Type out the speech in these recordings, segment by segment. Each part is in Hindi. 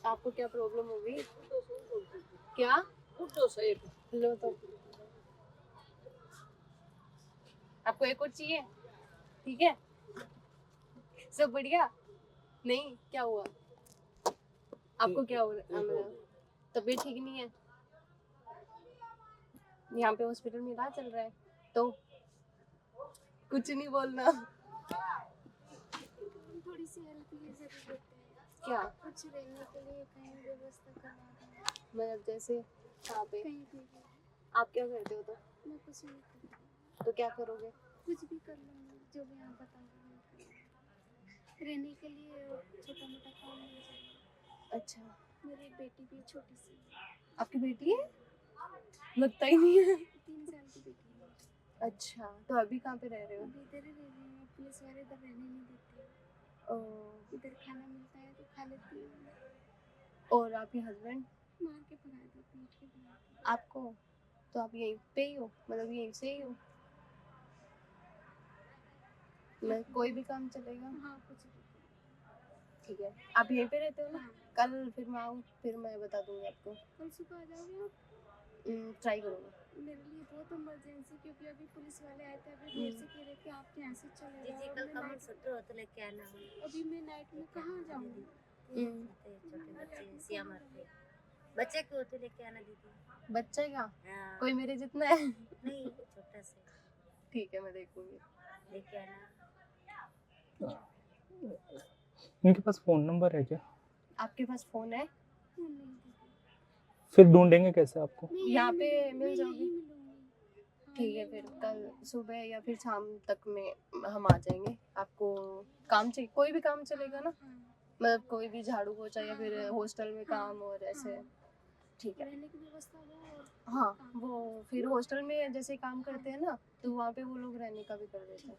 आपको क्या प्रॉब्लम हो गई? क्या? लो तो। आपको एक और चाहिए? ठीक है, सब बढ़िया। नहीं, क्या हुआ? आपको क्या हो रहा है? तबीयत ठीक नहीं है? यहाँ पे हॉस्पिटल में इलाज चल रहा है तो कुछ नहीं बोलना। थोड़ी सी हेल्प की जरूरत है। क्या? कुछ रहने के लिए कहीं व्यवस्था करवा दो। मतलब जैसे कहाँ पे? कहीं पे भी। आप क्या करते हो तो? मैं कुछ नहीं करती। तो क्या करोगे? कुछ भी कर लूँगी, जो भी आप बताओगे मैं कर लूँगी। रहने के लिए छोटा मोटा काम मिल जाएगा। अच्छा, मेरी बेटी भी छोटी सी है। आपकी बेटी है? लगता ही नहीं है। 3 साल की बेटी है। अच्छा, तो अभी कहाँ पे रह रहे हो? अभी इधर ही रह रही हूँ, पुलिस वाले इधर रहने नहीं देते। ओ, इधर खाना मिलता है तो खा लेती हूँ। और आपके हस्बैंड? मार के भगा दो, पीट के भगा दो। आपको? तो आप यहीं पे ही हो, मतलब यहीं से ही हो? मैं कोई भी काम चलेगा? हाँ, कुछ भी। ठीक है, आप यहीं पे रहते हो ना? हाँ। कल फिर मैं आऊँ, फिर मैं बता दूंगी आपको। कल सुबह आ जाओगे आप? ट्राई करूँगा। मेरे लिए बहुत इमरजेंसी, क्योंकि अभी पुलिस वाले आए थे, अभी देर से कह रहे कि आप यहाँ से चले जाओ। दीदी कल कमर सूत्र हो तो लेके आना। अभी मैं नाइट में कहाँ जाऊँगी? छोटे बच्चे सिया मरते बच्चे को तो लेके आना दीदी। बच्चे का? हाँ। कोई मेरे जितना है? नहीं छोटा से ठीक है, मैं देखूंगी। लेके आना। इनके पास फोन नंबर है क्या? आपके पास फोन है? नहीं दीदी, फिर ढूंढेंगे कैसे आपको? मैं यहाँ यहीं पे मिलूंगी, मिल मैं जाओगे? यहीं मिलूंगी। हाँ, ठीक है, यहीं फिर मिलूंगी। कल सुबह या फिर शाम तक में हम आ जाएंगे। आपको काम चाहिए? कोई भी काम चलेगा ना? हाँ, मतलब कोई भी झाड़ू पोछा या हाँ, फिर हाँ, हॉस्टल में हाँ, काम और ऐसे? हाँ। ठीक है। रहने की व्यवस्था हो और हाँ, काम। वो फिर हॉस्टल में जैसे काम करते हैं ना, तो वहाँ पे वो लोग रहने का भी कर देते हैं।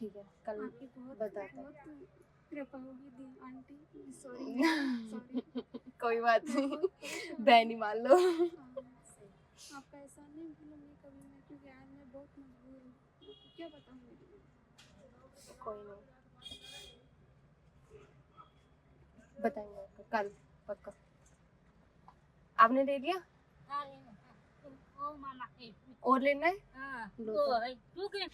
ठीक है, कल आपकी बहुत बताते हैं। बहुत कृपा होगी दी आंटी। Sorry sorry. कोई बात मैं नहीं, बहुत खुश हूँ। बहन ही मान लो। हाँ, आपका एहसान नहीं भूलूंगी कभी मैं, क्योंकि आज मैं बहुत मजबूर हूँ। आपको क्या बताऊँ मेरे लिए। कोई नहीं, बताएंगे आपको कल पक्का। आपने ले लिया? ओ मामा और लेना है? हाँ लो वो तो। है तू के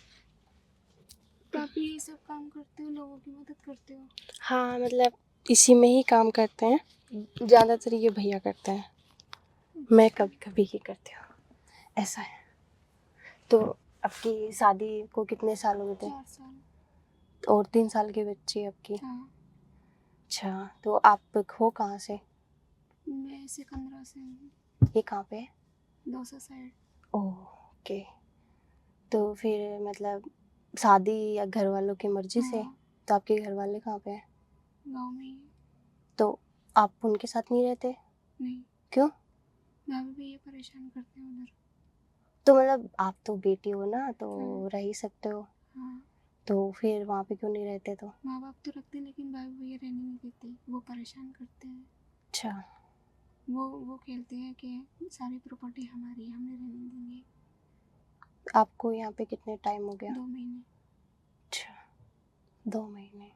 तो आप ये सब काम करते हो, लोगों की मदद करते हो? हाँ, मतलब इसी में ही काम करते हैं, ज़्यादातर ये भैया करते हैं, मैं कभी कभी ही करती हूँ, ऐसा है। तो आपकी शादी को कितने साल हुए थे? 4 साल। और 3 साल की बच्ची है आपकी? हाँ, अच्छा, तो आप हो कहाँ से? मैं सिकंदरा से हूँ, ये कहाँ पे है? दौसा साइड। ओके, तो फिर मतलब शादी या घर वालों की मर्जी से? हाँ, तो आपके घर वाले कहाँ पे हैं? गाँव में ही। तो आप उनके साथ नहीं रहते? नहीं, क्यों? भाभी भी ये परेशान करते हैं उधर। तो मतलब आप तो बेटी हो ना, तो हाँ, रह ही सकते हो, हाँ। तो फिर वहाँ पे क्यों नहीं रहते? तो माँ बाप तो रखते, लेकिन भाभी भैया रहने नहीं देते, वो परेशान करते हैं। अच्छा, वो खेलते हैं कि सारी प्रॉपर्टी हमारी है, हमें रहने देंगे। आपको यहाँ पे कितने टाइम हो गया? 2 महीने। अच्छा, 2 महीने।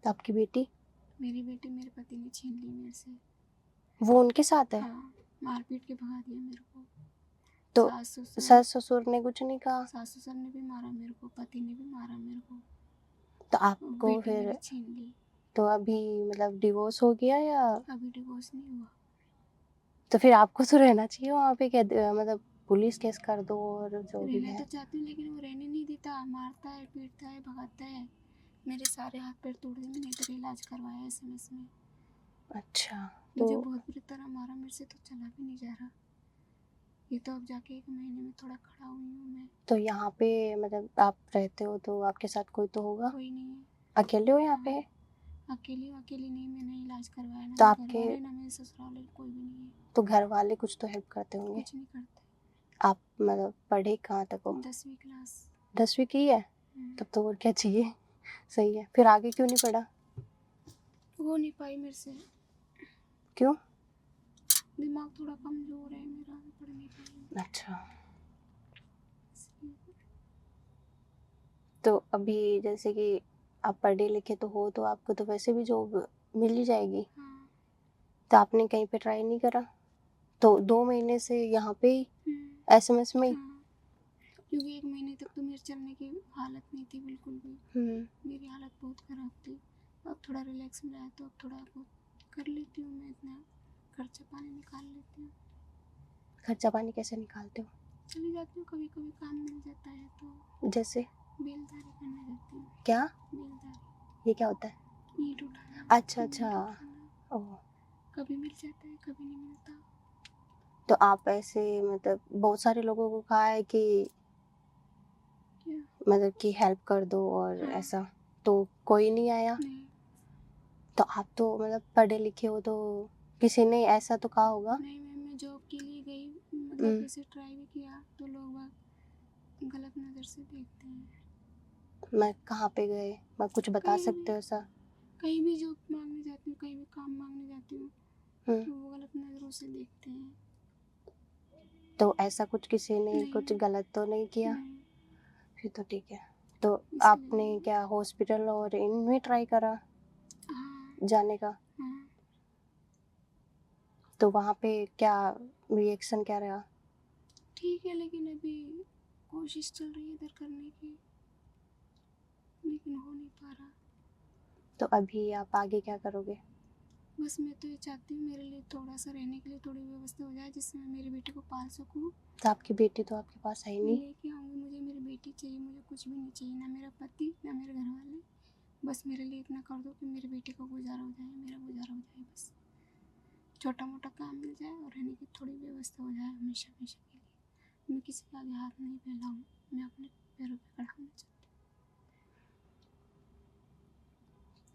तो आपकी बेटी? मेरी बेटी मेरे पति ने छीन ली मेरे से। वो उनके साथ है? हाँ, मार पीट के भगा दिया मेरे को। तो सास ससुर सास ससुर ने कुछ नहीं कहा? सास ससुर ने भी मारा मेरे को, पति ने भी मारा मेरे को, तो और आपको बेटी फिर, मेरी छीन ली। तो अभी मतलब डिवोर्स हो गया या? अभी डिवोर्स नहीं हुआ। तो फिर आपको तो रहना चाहिए वहाँ पे, क्या मतलब पुलिस केस कर दो और जो भी रहना है। तो चाहती हूँ, लेकिन वो रहने नहीं देता, मारता है, पीटता है, भगाता है। मेरे सारे हाथ पैर तोड़ दिए, मैंने इधर इलाज करवाया एसएमएस में। अच्छा, मुझे तो बहुत बुरी तरह मारा, मेरे से तो चला भी नहीं जा रहा। ये तो अब जाके 1 महीने में थोड़ा खड़ा हुई हूँ मैं। तो यहाँ पे मतलब आप रहते हो तो आपके साथ कोई तो होगा? कोई नहीं है। अकेले हो यहाँ पे? अकेली अकेली नहीं, मैंने इलाज करवाया ना, तो मेरे आपके, घर वाले ना मेरे ससुराल वाले, कोई भी नहीं है। तो घर वाले कुछ तो हेल्प करते होंगे? कुछ नहीं करते। आप मतलब पढ़े कहाँ तक हो? 10वीं क्लास। 10वीं की है? तब तो और क्या चाहिए। सही है, फिर आगे क्यों नहीं पढ़ा? हो नहीं पाई मेरे से, क्यों? दिमाग थोड़ा कमजोर है मेरा, पढ़ नहीं पाई। अच्छा, तो अभी जैसे कि आप पढ़े लिखे तो हो, तो आपको तो वैसे भी जॉब मिल ही जाएगी। हाँ, तो आपने कहीं पे ट्राई नहीं करा? तो 2 महीने से यहाँ पे ही एसएमएस में ही? हाँ, क्योंकि 1 महीने तक तो मेरे चलने की हालत नहीं थी बिल्कुल भी। मेरी हालत बहुत ख़राब थी। अब थोड़ा रिलैक्स मिला है तो अब थोड़ा बहुत कर लेती हूँ मैं, इतना खर्चा पानी निकाल लेती हूँ। खर्चा पानी कैसे निकालते हो? चली जाती हूँ, कभी कभी काम मिल जाता है तो जैसे बेलदारी करने जाती हूँ। क्या? बेलदारी, ये क्या होता है? ईंट उठाना। अच्छा ईंट अच्छा। उठाना। ओह। कभी मिल जाता है, कभी नहीं मिलता। तो आप ऐसे मतलब बहुत सारे लोगों को कहा है कि क्या? मतलब कि हेल्प कर दो और हाँ। ऐसा, तो कोई नहीं आया? नहीं तो आप तो मतलब पढ़े लिखे हो, तो किसी ने ऐसा तो कहा होगा? नहीं मैम, मैं जॉब के लिए गई, हम्म। मतलब ऐसे ट्राई भी किया तो लोग बाग गलत नज़र से देखते हैं। मैं कहाँ पे गए, मैं कुछ बता कहीं सकते भी हो ऐसा? कहीं भी जॉब मांगने जाती हूँ, कहीं भी काम मांगने जाती हूँ हम्म। तो वो गलत नज़रों से देखते हैं। तो ऐसा कुछ किसी ने नहीं कुछ गलत तो नहीं किया? नहीं, फिर तो ठीक है। तो आपने इसलिए क्या हॉस्पिटल और इनमें ट्राई करा हाँ जाने का? हाँ, तो वहाँ पे क्या रिएक्शन क्या रहा? ठीक है, लेकिन अभी कोशिश चल रही है इधर करने की, लेकिन हो नहीं पा रहा। तो अभी आप आगे क्या करोगे? बस मैं तो ये चाहती हूँ मेरे लिए थोड़ा सा रहने के लिए थोड़ी व्यवस्था हो जाए, जिससे मैं मेरी बेटी को पाल सकूँ। तो आपकी बेटी तो आपके पास है ही मैं नहीं। लेके आऊँगी, मुझे मेरी बेटी चाहिए, मुझे कुछ भी नहीं चाहिए, ना मेरा पति ना मेरे घर वाले। बस मेरे लिए इतना कर दो कि मेरी बेटी का गुजारा हो जाए, मेरा गुजारा हो जाए, बस छोटा मोटा काम मिल जाए और रहने की थोड़ी व्यवस्था हो जाए हमेशा हमेशा के लिए। मैं किसी का आगे हाथ नहीं फैलाऊँ, मैं अपने पैरों पर खड़ा होना चाहती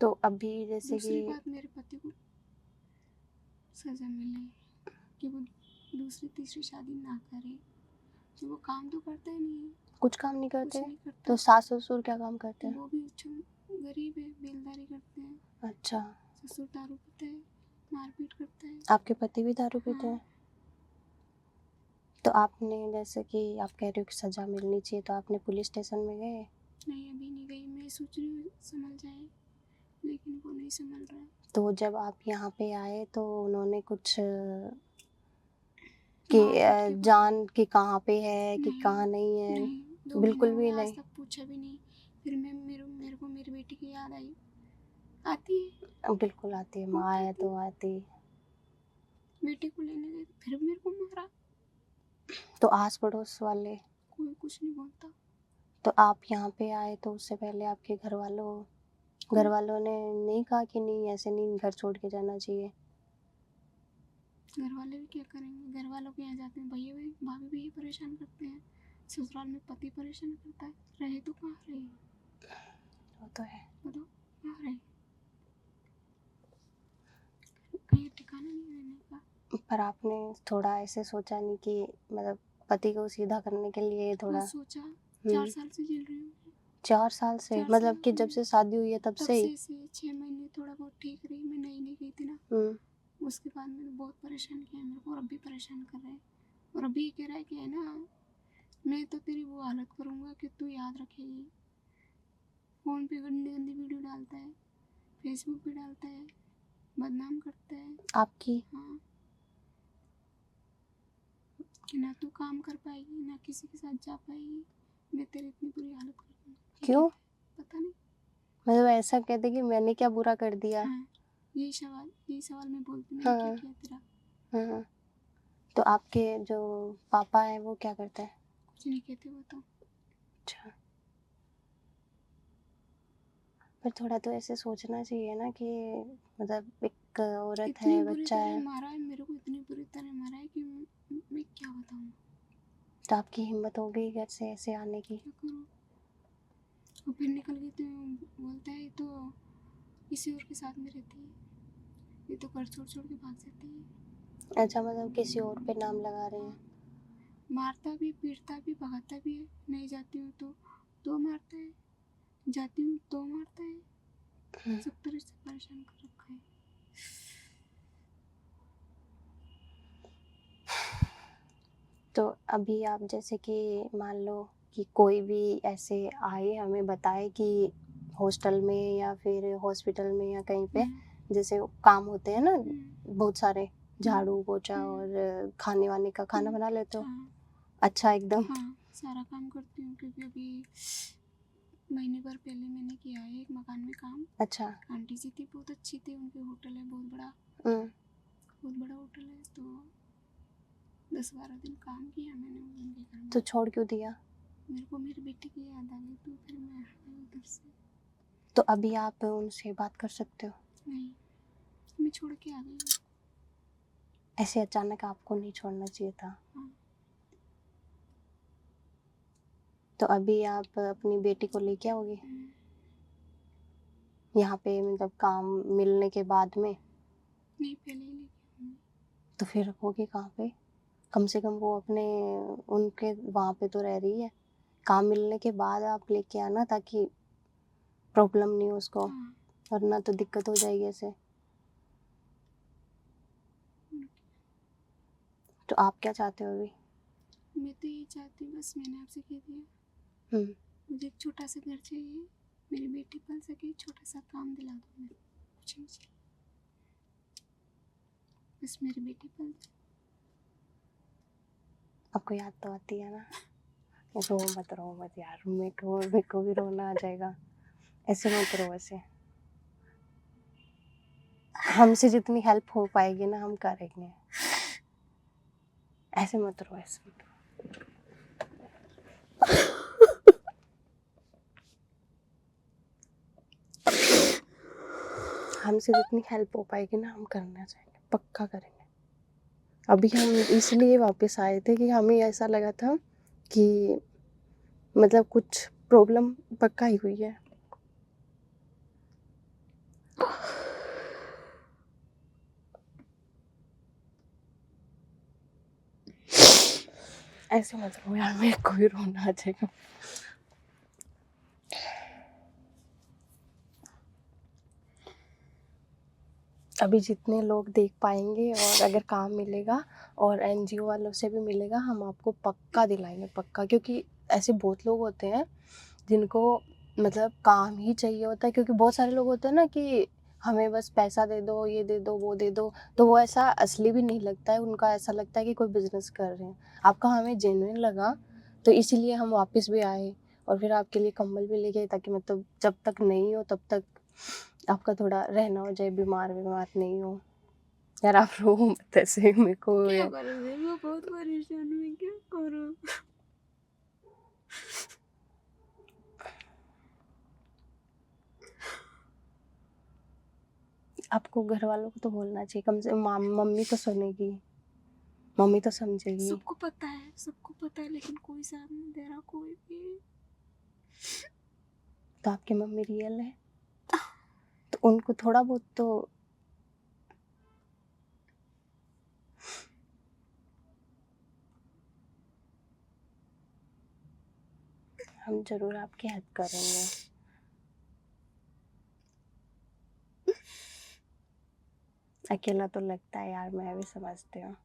तो अभी हूँ। जैसे दूसरी कि बात, मेरे पति को सज़ा मिले कि वो दूसरी तीसरी शादी ना करे, कि वो काम तो करता ही नहीं है, कुछ काम नहीं कुछ करते? नहीं करता। तो सास ससुर क्या काम करते हैं? वो भी गरीब है, बेलदारी करते हैं। अच्छा। ससुर दारू पीता है, मारपीट करता है। आपके पति भी दारू पीते हाँ, हैं? तो आपने जैसे कि आप कह रहे हो कि सजा मिलनी चाहिए, तो आपने पुलिस स्टेशन में गए? नहीं अभी नहीं गई, मैं सोच रही हूँ संभल जाए, लेकिन वो नहीं संभल रहा है। तो जब आप यहाँ पे आए तो उन्होंने कुछ मार पीट कि के जान कि कहाँ पे है कि नहीं कहाँ नहीं है? नहीं, 2 महीने बिल्कुल हो भी गए, आज नहीं? तक पूछा भी नहीं। फिर मैं मेरे को मेरी बेटी की याद आई, आती है, बिल्कुल आती है, वो माँ है कहती तो है आती। बेटी को लेने गए, फिर मेरे को मारा। तो आस पड़ोस वाले? कोई कुछ नहीं बोलता। तो आप यहाँ पे आए तो उससे पहले आपके घर वालों ने नहीं कहा कि नहीं ऐसे नहीं घर छोड़ के जाना चाहिए? घर वाले भी क्या करेंगे, घर वालों के यहाँ जाते हैं, भैया भी भाभी भी परेशान करते हैं, ससुराल में पति परेशान करता है, रहे तो कहाँ रहे, वो तो है। बताओ कहाँ रहे, कहीं ठिकाना नहीं रहने का। पर आपने थोड़ा ऐसे सोचा नहीं कि मतलब पति को सीधा करने के लिए हाँ थोड़ा? सोचा, 4 साल से झेल रही हूँ। 4 साल से? 4 मतलब साल कि जब में से शादी हुई है तब तब से ही? से 6 महीने थोड़ा बहुत ठीक रही, मैं नई नई गई थी ना, हम्म। उसके बाद मैंने बहुत परेशान किया मेरे को, और अभी परेशान कर रहे हैं। और अभी कह रहा है कि है ना, मैं तो तेरी वो हालत करूँगा कि तू याद रखेगी। फ़ोन पे गंदी गंदी वीडियो डालता है, फेसबुक पे डालता है, बदनाम करता है। आपकी? हाँ, कि ना तू काम कर पाएगी ना किसी के साथ जा पाएगी, मैं तेरी इतनी बुरी हालत कर दूँगा। ये क्यों? कहता है, पता नहीं। मतलब ऐसा कहते कि मैंने क्या बुरा कर दिया? हाँ, यही सवाल मैं बोलती, मैंने क्या हाँ। किया तेरा? हाँ। तो आपके जो पापा हैं वो क्या करते हैं? कुछ नहीं कहते वो तो। अच्छा। पर थोड़ा तो ऐसे सोचना चाहिए ना कि मतलब एक औरत इतनी है, बुरी बच्चा तरह है। मारा है मेरे को, इतनी बुरी तरह मारा है कि मैं क्या बताऊँ, तो आपकी हिम्मत हो गई घर से ऐसे आने की? क्या करूँ। और फिर निकल गई तो बोलता है ये तो किसी और के साथ में रहती है, ये तो घर छोड़ छोड़ के भाग जाती है। अच्छा, मतलब किसी और पे नाम लगा रहे हैं? मारता भी, पीटता भी, भगाता भी है। नहीं जाती हूँ तो मारता है, जाती हूँ तो मारता है, सब तरह से परेशान कर रखा है। तो अभी आप जैसे कि मान लो कि कोई भी ऐसे आए हमें बताए कि हॉस्टल में या फिर हॉस्पिटल में या कहीं पे जैसे काम होते हैं ना हम्म, बहुत सारे, झाड़ू पोछा और खाने वाने का, खाना बना लेते हो? हाँ अच्छा एकदम। हाँ सारा काम करती हूँ, क्योंकि अभी महीने भर पहले मैंने किया है एक मकान में काम। अच्छा। आंटी जी थी, बहुत अच्छी थी, उनके होटल है बहुत बड़ा, हम्म। बहुत बड़ा होटल है। तो 10-12 दिन काम किया मैंने उनके घर में। तो छोड़ क्यों दिया? मेरे को मेरी बेटी की याद आ गई, तो फिर मैं आ गई उधर से। तो अभी आप उनसे बात कर सकते हो? नहीं, मैं छोड़ के आ गई हूँ। ऐसे अचानक आपको नहीं छोड़ना चाहिए था। हाँ। तो अभी आप अपनी बेटी को लेके आओगे यहाँ पे, मतलब काम मिलने के बाद में? नहीं, पहले ही लेके आऊँगी। तो फिर रखोगे कहाँ पे? कम से कम वो अपने उनके वहाँ पे तो रह रही है, काम मिलने के बाद आप लेके आना ताकि प्रॉब्लम नहीं हो उसको, हाँ। वरना तो दिक्कत हो जाएगी ऐसे। तो आप क्या चाहते हो अभी? मैं तो यही चाहती हूँ, बस मैंने आपसे कह दिया, हम्म। मुझे एक छोटा सा घर चाहिए, मेरी बेटी पल सके, छोटा सा काम दिला दो, मेरे को कुछ नहीं चाहिए, बस मेरी बेटी पल जाए। आपको याद तो आती है ना? रो मत यार, मेरे को भी रोना आ जाएगा। ऐसे मत रो ऐसे। हमसे जितनी हेल्प हो पाएगी ना हम करेंगे। ऐसे मत रो, ऐसे मत रो। हमसे जितनी हेल्प हो पाएगी ना हम करना चाहेंगे, पक्का करेंगे। अभी हम इसलिए वापस आए थे कि हमें ऐसा लगा था कि मतलब कुछ प्रॉब्लम पक्का ही हुई है। ऐसे मत रो यार, मेरे को भी रोना आ जाएगा। अभी जितने लोग देख पाएंगे और अगर काम मिलेगा और एनजीओ वालों से भी मिलेगा, हम आपको पक्का दिलाएंगे, पक्का। क्योंकि ऐसे बहुत लोग होते हैं जिनको मतलब काम ही चाहिए होता है, क्योंकि बहुत सारे लोग होते हैं ना कि हमें बस पैसा दे दो, ये दे दो, वो दे दो, तो वो ऐसा असली भी नहीं लगता है, उनका ऐसा लगता है कि कोई बिजनेस कर रहे हैं। आपका हमें जेन्युइन लगा, तो इसीलिए हम वापस भी आए और फिर आपके लिए कंबल भी ले गए, ताकि मतलब जब तक नहीं हो तब तक आपका थोड़ा रहना हो जाए, बीमार बीमार नहीं हो। यार आप रो मत ऐसे, मेरे को क्या करूँ, मैं बहुत परेशान हूँ, मैं क्या करूँ। आपको घर वालों को तो बोलना चाहिए, कम से कम मम्मी तो सुनेगी, मम्मी तो समझेगी। सबको पता है, सबको पता है, लेकिन कोई साथ नहीं दे रहा, कोई भी। तो आपकी मम्मी रियल है, तो उनको थोड़ा बहुत तो हम जरूर आपकी हेल्प करेंगे। अकेला तो लगता है यार, मैं भी समझती हूँ,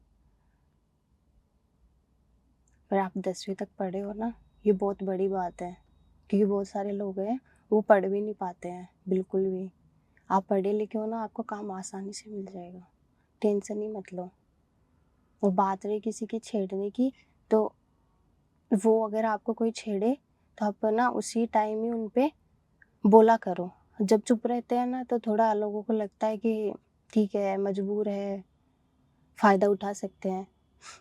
पर आप 10वीं तक पढ़े हो ना, ये बहुत बड़ी बात है। क्योंकि बहुत सारे लोग हैं वो पढ़ भी नहीं पाते हैं बिल्कुल भी। आप पढ़े लिखे हो ना, आपको काम आसानी से मिल जाएगा, टेंशन ही मत लो। और बात रही किसी की छेड़ने की, तो वो अगर आपको कोई छेड़े तो आप ना उसी टाइम ही उन पे बोला करो। जब चुप रहते हैं ना तो थोड़ा लोगों को लगता है कि ठीक है, मजबूर है, फ़ायदा उठा सकते हैं।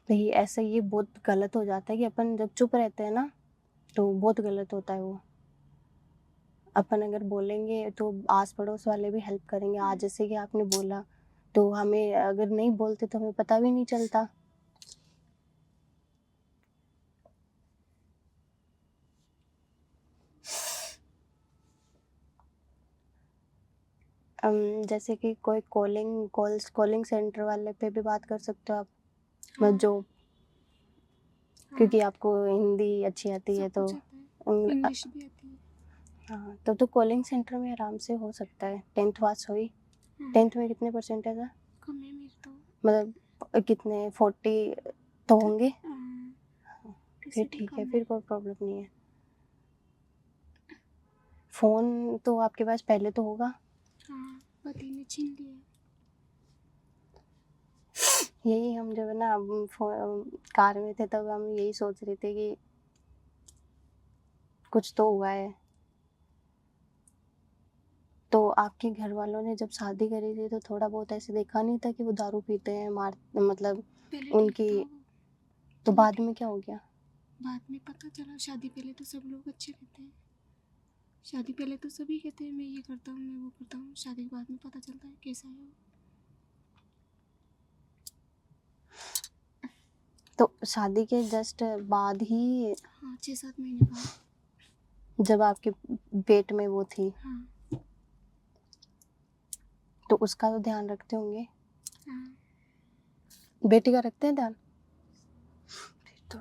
तो ये ऐसा, ये बहुत गलत हो जाता है कि अपन जब चुप रहते हैं ना तो बहुत गलत होता है वो। अपन अगर बोलेंगे तो आस पड़ोस वाले भी हेल्प करेंगे। आज जैसे कि आपने बोला, तो हमें अगर नहीं बोलते तो हमें पता भी नहीं चलता। जैसे कि कोई कॉलिंग सेंटर वाले पे भी बात कर सकते हो आप, हाँ, जो क्योंकि आपको हिंदी अच्छी आती है सब तो कुछ आता है, इंग्लिश भी आती है। हाँ, तो कॉलिंग सेंटर में आराम से हो सकता है। 10th पास हुई? हाँ, 10th में कितने परसेंटेज है? कम है मेरे तो। मतलब कितने, 40 तो होंगे? हाँ, फिर इससे भी ठीक है, कम फिर है। कोई प्रॉब्लम नहीं है। फ़ोन तो आपके पास पहले तो होगा? हाँ, पति ने छीन लिया। यही हम जब ना कार में थे तब हम यही सोच रहे थे कि कुछ तो हुआ है। तो आपके घर वालों ने जब शादी करी थी तो थोड़ा बहुत ऐसे देखा नहीं था कि वो दारू पीते हैं, मार मतलब पहले ठीक उनकी, था वो, तो बाद में क्या हो गया? बाद में पता चला। शादी पहले तो सब लोग अच्छे रहते हैं, शादी पहले तो सभी कहते हैं मैं ये करता हूँ मैं वो करता हूँ, शादी के बाद में पता चलता है कैसा है वो। तो शादी के जस्ट बाद ही, हाँ 6-7 महीने बाद। जब आपके पेट में वो थी, हाँ तो उसका तो ध्यान रखते होंगे, हाँ बेटी का रखते हैं ध्यान? फिर तो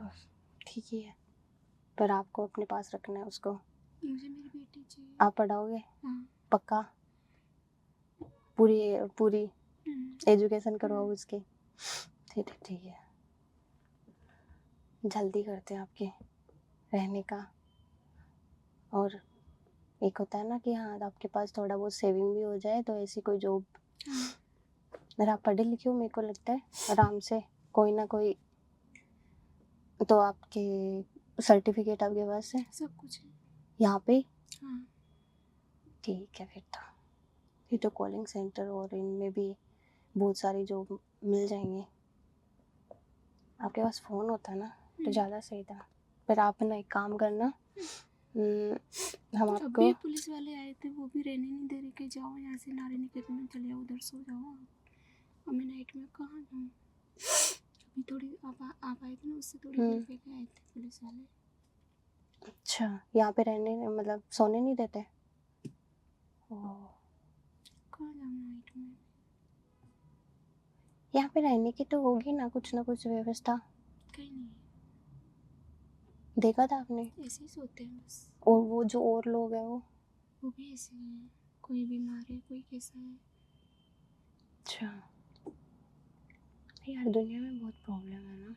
ठीक ही है, पर आपको अपने पास रखना है उसको। मुझे मेरी बेटी चाहिए। आप पढ़ाओगे हाँ पक्का? पूरी पूरी हम्म, एजुकेशन करवाओगे उसकी? ठीक है ठीक है, जल्दी करते हैं आपके रहने का। और एक होता है ना कि हाँ आपके पास थोड़ा बहुत सेविंग भी हो जाए, तो ऐसी कोई जॉब, हाँ अगर आप पढ़े लिखे हो मेरे को लगता है आराम से कोई ना कोई, तो आपके सर्टिफिकेट आपके पास है सब कुछ है। यहाँ पे? हाँ ठीक है, फिर तो कॉलिंग सेंटर और इनमें भी बहुत सारी जॉब मिल जाएंगी। आपके पास फ़ोन होता ना तो ज़्यादा सही था। पर आप ना एक काम करना, हम आपको, अभी पुलिस वाले आए थे, वो भी रहने नहीं दे रहे कि जाओ यहाँ से, नारी निकेतन में चले जाओ, उधर सो जाओ। और मैं नाइट में कहाँ जाऊँ? अभी थोड़ी आप आए थे ना, उससे थोड़ी देर पहले आए थे पुलिस वाले। अच्छा यहाँ पे रहने मतलब सोने नहीं देते? ओह, कहाँ जाऊँ नाइट में? यहाँ पे रहने की तो होगी ना कुछ व्यवस्था, कहीं नहीं, देखा था आपने? ऐसे ही सोते हैं बस। और वो जो और लोग हैं वो भी ऐसे ही हैं, कोई बीमार है कोई कैसा है। अच्छा यार, दुनिया में बहुत प्रॉब्लम है ना,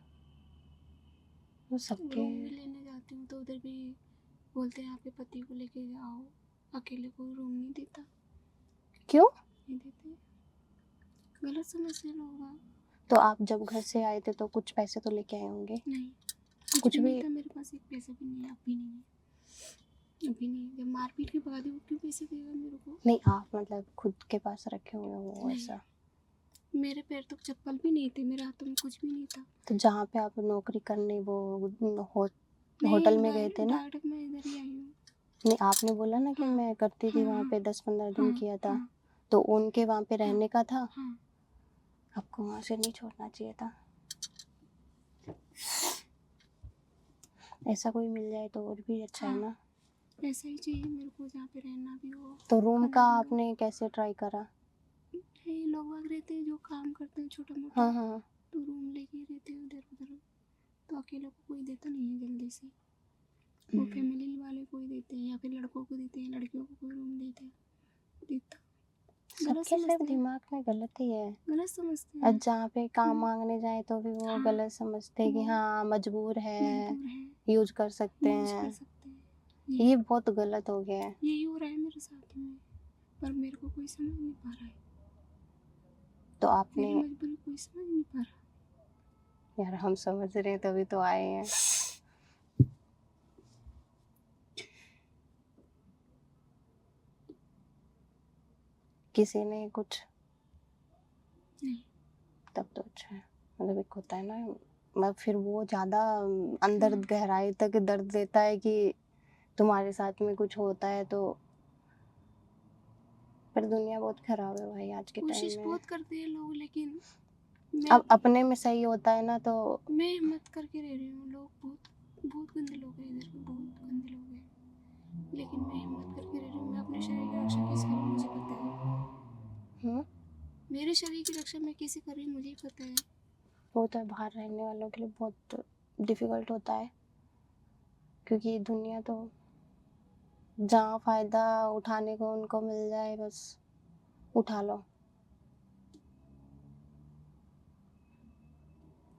वो सबके। रूम भी लेने जाती हूँ तो उधर भी बोलते हैं आपके पति को लेके जाओ, अकेले कोई रूम नहीं देता। क्यों? नहीं देते, गलत समझते लोग। तो आप जब घर से आए थे तो कुछ पैसे तो लेके आए होंगे? नहीं कुछ भी नहीं था मेरे पास, एक पैसा भी नहीं है, अभी नहीं है, अभी नहीं। जब मारपीट के भगा दी, वो क्यों पैसे देगा मेरे को? नहीं, आप मतलब खुद के पास रखे हुए हो नहीं, ऐसा? मेरे पैर तक चप्पल भी नहीं थे, मेरे हाथों में कुछ भी नहीं था। तो जहाँ पे आप नौकरी करने वो नहीं, होटल में गए थे ना? डायरेक्ट मैं इधर ही आई हूँ। नहीं, आपने बोला ना कि हाँ, मैं करती थी हाँ, वहाँ हाँ, पे 10-15 दिन हाँ, किया था, हाँ, तो उनके वहाँ पे रहने का था। हाँ। आपको वहाँ से नहीं छोड़ना चाहिए था। ऐसा कोई मिल जाए तो और भी अच्छा है हाँ, ना। ऐसा ही चाहिए मेरे को, जहाँ पे रहना भी हो। तो रूम का खाना भी हो। आपने कैसे ट्राई करा? ये लोग वाग रहते हैं जो काम करते हैं छोटा मोटा, हाँ हाँ, तो रूम लेके ही रहते हैं इधर उधर। तो अकेले को कोई देता नहीं है जल्दी से, वो फैमिली वाले कोई देते हैं या फिर लड़कों को देते हैं, लड़कियों को कोई रूम देता। गलत सबके सिर्फ समझते हैं, दिमाग में गलत ही है। गलत समझते और हैं। जहाँ पे काम मांगने जाए तो भी वो हाँ, गलत समझते हैं कि वो हाँ मजबूर है, मजबूर है, यूज कर सकते यूज कर हैं। सकते हैं। ये बहुत गलत हो गया है। यही हो रहा है मेरे साथ में, पर मेरे को कोई समझ नहीं पा रहा है। तो मेरी आपने, मजबूरी कोई समझ नहीं पा रहा। यार हम समझ रहे हैं तभी तो आए हैं। किसी ने कुछ, नहीं, तब तो अच्छा है। मतलब एक होता है ना, मतलब फिर वो ज़्यादा अंदर गहराई तक दर्द देता है कि तुम्हारे साथ में कुछ होता है तो। पर दुनिया बहुत खराब है भाई आज के कोशिश टाइम में। बहुत करते हैं लोग, लेकिन मैं अब अपने में सही होता है ना तो। मैं हिम्मत करके रह रही हूँ। लोग बहुत बहुत गंदे लोग हैं इधर के, बहुत गंदे लोग हैं, लेकिन मैं हिम्मत करके रह रही हूँ। मैं अपने शरीर की रक्षा कैसे करूँ मुझे पता है। हम्म, मेरे शरीर की रक्षा मैं कैसे कर रही हूँ मुझे ही पता है। वो तो बाहर रहने वालों के लिए बहुत डिफिकल्ट होता है, क्योंकि दुनिया तो जहाँ फायदा उठाने को उनको मिल जाए बस उठा लो।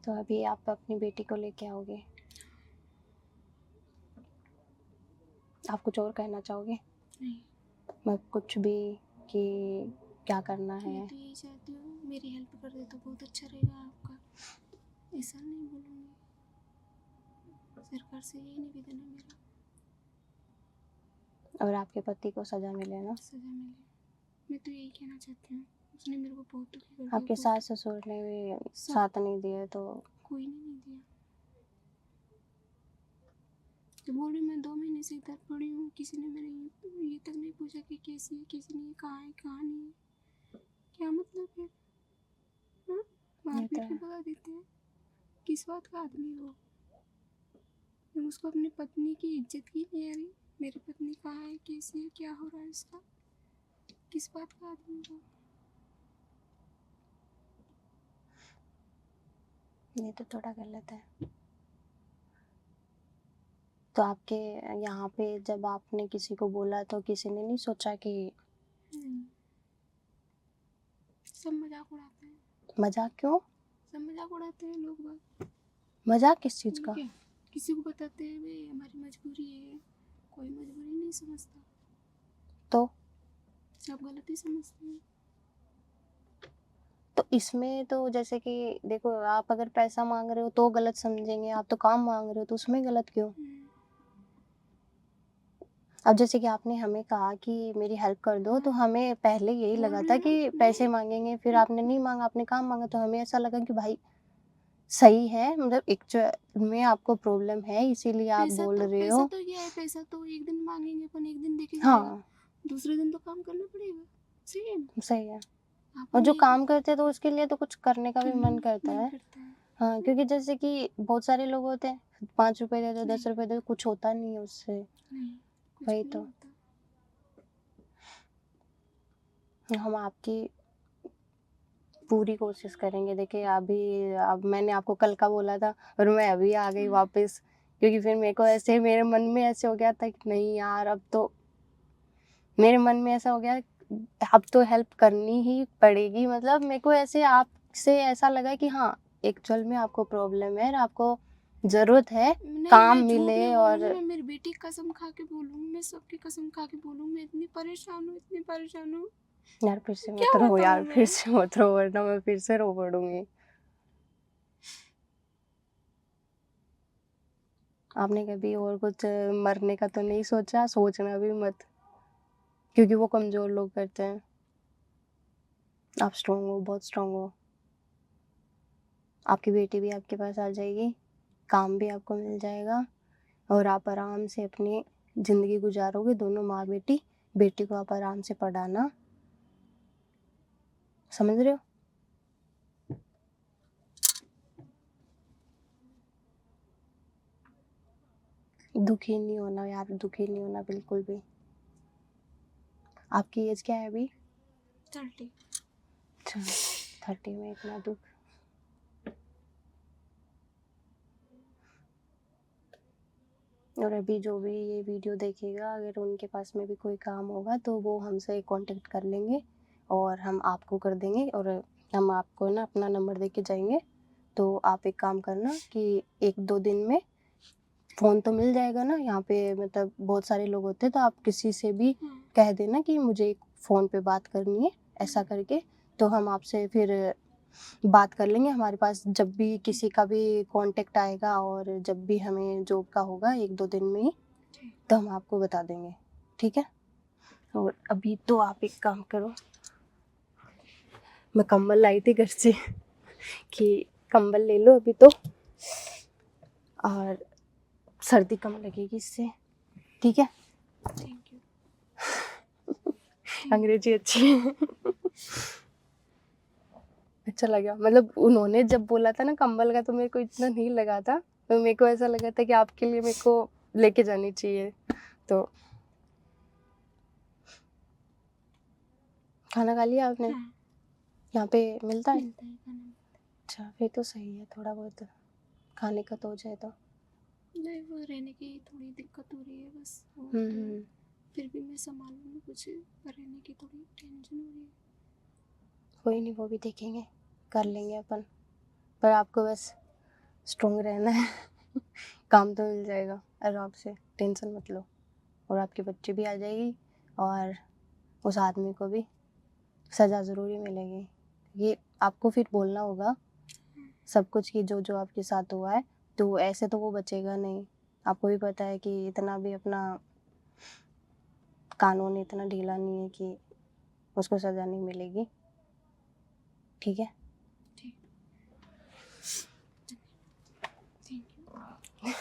तो अभी आप अपनी बेटी को लेके आओगे? आप कुछ और कहना चाहोगे? नहीं, मैं कुछ भी कि क्या करना मैं है? तो यही चाहती हूँ मेरी हेल्प कर दे तो बहुत अच्छा रहेगा आपका। ऐसा नहीं बोलूँगी, सरकार से यही निवेदन है मेरा, और आपके पति को सज़ा मिले ना? सज़ा मिले। मैं तो यही कहना चाहती हूँ, उसने मेरे को बहुत दुखी कर दिया। आपके बहुत सास ससुर ने भी सब साथ नहीं दिए तो? कोई ने नहीं दिया। तो बोल रही मैं 2 महीने से इधर पड़ी हूँ, किसी ने मेरे ये तक नहीं पूछा कि कैसी है, किसी ने कहाँ है कहाँ नहीं है। क्या मतलब है? हाँ, मार ये तो पीट के है। भगा देते हैं। किस बात का आदमी वो? तुम उसको अपनी पत्नी की इज्जत की नहीं आ रही। मेरी पत्नी कहाँ है, कैसी है, क्या हो रहा है उसका? किस बात का आदमी वो? ये तो थोड़ा गलत है। तो आपके यहाँ पे जब आपने किसी को बोला तो किसी ने नहीं सोचा कि? नहीं, सब मजाक उड़ाते हैं। मजाक क्यों? सब मजाक उड़ाते हैं लोग बाग। मजाक किस चीज़ नहीं का? क्या, किसी को बताते हैं भाई हमारी मजबूरी है, कोई मजबूरी नहीं समझता, तो सब गलत ही समझते हैं। तो इसमें तो जैसे कि देखो, आप अगर पैसा मांग रहे हो तो गलत समझेंगे, आप तो काम मांग रहे हो तो उसमें गलत क्यों? अब जैसे कि आपने हमें कहा कि मेरी हेल्प कर दो, तो हमें पहले यही बोल लगा रही था हूँ कि ना, पैसे नहीं मांगेंगे, फिर आपने नहीं मांगा, आपने काम मांगा, तो हमें ऐसा लगा कि भाई सही है, मतलब एक्चुअल में आपको प्रॉब्लम है इसीलिए आप बोल रहे पैसा हो। तो क्या है, पैसा तो एक दिन मांगेंगे अपन, एक दिन देके जाएगा, हाँ, दूसरे दिन तो काम करना पड़ेगा। सही है ना? सही है। और अपन जो एक काम करते हैं तो उसके लिए तो कुछ करने का भी करना मन करता मन है। करता है। हाँ, क्योंकि जैसे कि बहुत सारे लोग होते हैं, 5 रुपए दे दो, 10 रुपए दे दो, कुछ होता नहीं है उससे। नहीं, कुछ वही भी नहीं तो। होता। हम आपकी पूरी कोशिश करेंगे। देखिए अभी, अब मैंने आपको कल का बोला था और मैं अभी आ गई वापस, क्योंकि फिर मेरे को ऐसे, मेरे मन में ऐसे हो गया था कि नहीं यार, अब तो मेरे मन में ऐसा हो गया, अब तो हेल्प करनी ही पड़ेगी। मतलब मेरे को ऐसे आपसे ऐसा लगा कि हाँ, एक्चुअल में आपको प्रॉब्लम है और आपको ज़रूरत है नहीं, काम मैं झूठ मिले। नहीं और बोलूँगी, मैं मेरी बेटी की कसम खा के बोलूँगी, मैं सबकी कसम खा के बोलूँगी, मैं इतनी परेशान हूँ, इतनी परेशान हूँ। यार फिर से क्या मत रो, यार बताऊँ फिर मैं? से मत रो, वरना मैं फिर से रो पड़ूंगी। आपने कभी और कुछ मरने का तो नहीं सोचा? सोचना भी मत, क्योंकि वो कमज़ोर लोग करते हैं। आप स्ट्रांग हो, बहुत स्ट्रांग हो। आपकी बेटी भी आपके पास आ जाएगी, काम भी आपको मिल जाएगा और आप आराम से अपनी ज़िंदगी गुजारोगे, दोनों माँ बेटी। बेटी को आप आराम से पढ़ाना, समझ रहे हो? दुखी नहीं होना यार, दुखी नहीं होना बिल्कुल भी। आपकी एज क्या है अभी? 30। अच्छा, 30 में इतना दुख। और अभी जो भी ये वीडियो देखेगा, अगर उनके पास में भी कोई काम होगा तो वो हमसे कांटेक्ट कर लेंगे और हम आपको कर देंगे। और हम आपको ना अपना नंबर दे के जाएंगे, तो आप एक काम करना कि 1-2 दिन में फ़ोन तो मिल जाएगा ना यहाँ पे, मतलब बहुत सारे लोग होते हैं, तो आप किसी से भी कह देना कि मुझे फ़ोन पे बात करनी है, ऐसा करके, तो हम आपसे फिर बात कर लेंगे। हमारे पास जब भी किसी का भी कांटेक्ट आएगा और जब भी हमें जॉब का होगा 1-2 दिन में ही, तो हम आपको बता देंगे, ठीक है? और अभी तो आप एक काम करो, मैं कंबल लाई थी घर से कि कंबल ले लो अभी तो, और सर्दी कम लगेगी इससे, ठीक है? Thank you. अंग्रेजी अच्छी है। अच्छा लगा, मतलब उन्होंने जब बोला था ना कंबल का, तो मेरे को इतना नहीं लगा था, तो मेरे को ऐसा लगा था कि आपके लिए मेरे को लेके जानी चाहिए। तो खाना खा लिया आपने? हाँ, यहाँ पे मिलता है? मिलता है खाना। अच्छा, फिर तो सही है, थोड़ा बहुत खाने का तो हो जाए तो। नहीं, वो रहने की थोड़ी दिक्कत हो रही है बस, और तो हम्म। फिर भी मैं संभालूंगी कुछ, पर रहने की थोड़ी टेंशन हो रही है। कोई नहीं, वो भी देखेंगे, कर लेंगे अपन। पर आपको बस स्ट्रॉन्ग रहना है। काम तो मिल जाएगा आराम से, टेंशन मत लो। और आपके बच्चे भी आ जाएगी और उस आदमी को भी, सज़ा ज़रूरी मिलेगी। ये आपको फिर बोलना होगा सब कुछ कि जो जो आपके साथ हुआ है, तो ऐसे तो वो बचेगा नहीं। आपको भी पता है कि इतना भी अपना कानून इतना ढीला नहीं है कि उसको सज़ा नहीं मिलेगी। ठीक है? ठीक। Thank you.